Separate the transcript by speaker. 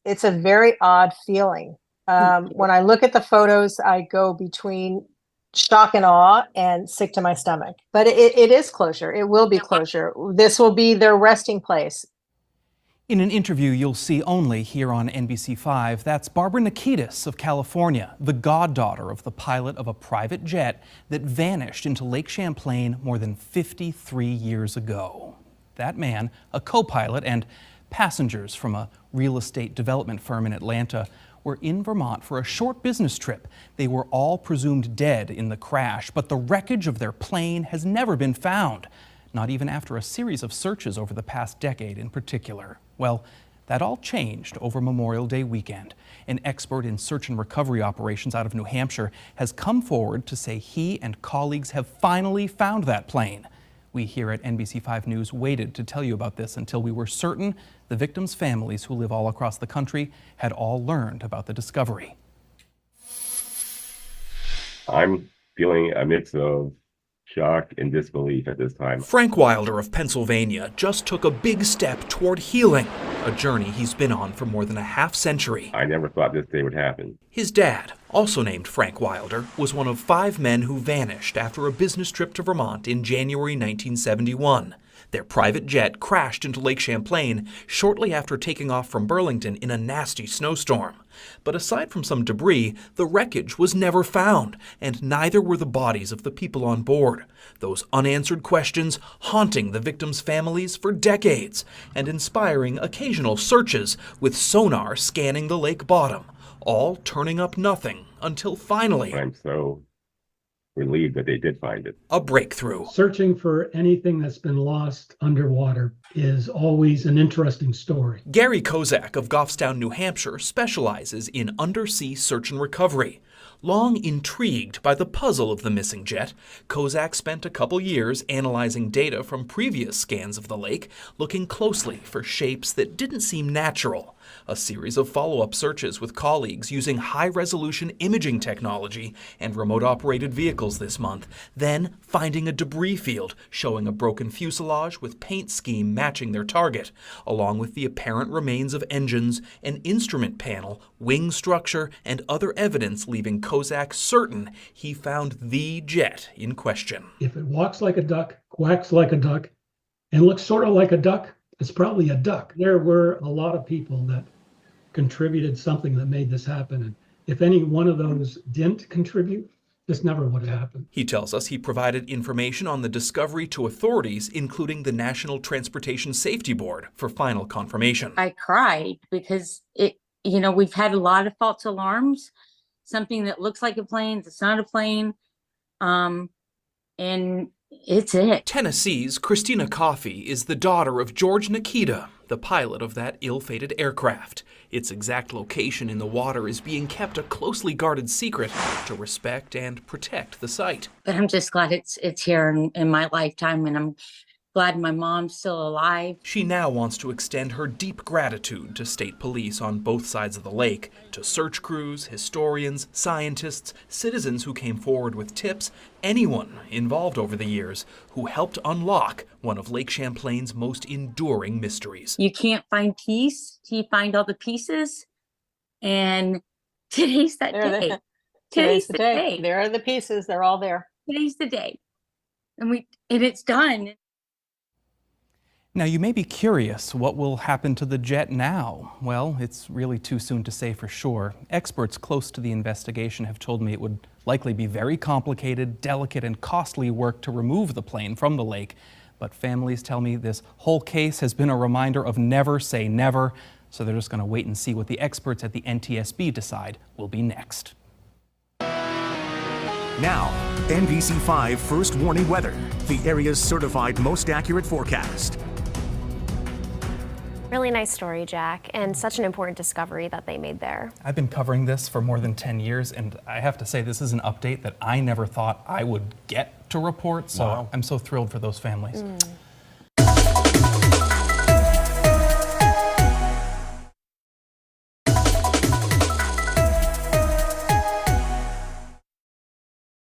Speaker 1: It's a very odd feeling. When I look at the photos, I go between shock and awe and sick to my stomach. But it is closure. It will be closure. This will be their resting place.
Speaker 2: In an interview you'll see only here on NBC5, that's Barbara Nikitas of California, the goddaughter of the pilot of a private jet that vanished into Lake Champlain more than 53 years ago. That man, a co-pilot, and passengers from a real estate development firm in Atlanta were in Vermont for a short business trip. They were all presumed dead in the crash, but the wreckage of their plane has never been found, not even after a series of searches over the past decade in particular. Well, that all changed over Memorial Day weekend. An expert in search and recovery operations out of New Hampshire has come forward to say he and colleagues have finally found that plane. We here at NBC5 News waited to tell you about this until we were certain the victims' families who live all across the country had all learned about the discovery.
Speaker 3: I'm feeling a mix of shock and disbelief at this time.
Speaker 2: Frank Wilder of Pennsylvania just took a big step toward healing, a journey he's been on for more than a half-century.
Speaker 3: I never thought this day would happen.
Speaker 2: His dad, also named Frank Wilder, was one of 5 men who vanished after a business trip to Vermont in January 1971. Their private jet crashed into Lake Champlain shortly after taking off from Burlington in a nasty snowstorm. But aside from some debris, the wreckage was never found, and neither were the bodies of the people on board. Those unanswered questions haunting the victims' families for decades and inspiring occasional searches with sonar scanning the lake bottom, all turning up nothing until finally,
Speaker 3: I'm so relieved that they did find it.
Speaker 2: a breakthrough.
Speaker 4: Searching for anything that's been lost underwater is always an interesting story.
Speaker 2: Gary Kozak of Goffstown, New Hampshire, specializes in undersea search and recovery. Long intrigued by the puzzle of the missing jet, Kozak spent a couple years analyzing data from previous scans of the lake, looking closely for shapes that didn't seem natural. A series of follow-up searches with colleagues using high-resolution imaging technology and remote-operated vehicles this month, then finding a debris field showing a broken fuselage with paint scheme matching their target, along with the apparent remains of engines, an instrument panel, wing structure, and other evidence leaving Kozak certain he found the jet in question.
Speaker 4: If it walks like a duck, quacks like a duck, and looks sort of like a duck, it's probably a duck. There were a lot of people that contributed something that made this happen. And if any one of those didn't contribute, this never would have happened.
Speaker 2: He tells us he provided information on the discovery to authorities, including the National Transportation Safety Board, for final confirmation.
Speaker 5: I cried because we've had a lot of false alarms, something that looks like a plane, it's not a plane. And it's it.
Speaker 2: Tennessee's Christina Coffey is the daughter of George Nikita, the pilot of that ill-fated aircraft. Its exact location in the water is being kept a closely guarded secret to respect and protect the site.
Speaker 5: But I'm just glad it's here in my lifetime, and I'm glad my mom's still alive.
Speaker 2: She now wants to extend her deep gratitude to state police on both sides of the lake, to search crews, historians, scientists, citizens who came forward with tips, anyone involved over the years who helped unlock one of Lake Champlain's most enduring mysteries.
Speaker 5: You can't find peace till you find all the pieces, and today's that day.
Speaker 1: Today's the day. There are the pieces. They're all there.
Speaker 5: Today's the day, and it's done.
Speaker 2: Now, you may be curious, what will happen to the jet now? Well, it's really too soon to say for sure. Experts close to the investigation have told me it would likely be very complicated, delicate, and costly work to remove the plane from the lake. But families tell me this whole case has been a reminder of never say never, so they're just going to wait and see what the experts at the NTSB decide will be next.
Speaker 6: Now, NBC5 First Warning Weather, the area's certified most accurate forecast.
Speaker 7: Really nice story, Jack, and such an important discovery that they made there.
Speaker 2: I've been covering this for more than 10 years, and I have to say this is an update that I never thought I would get to report, so wow. I'm so thrilled for those families.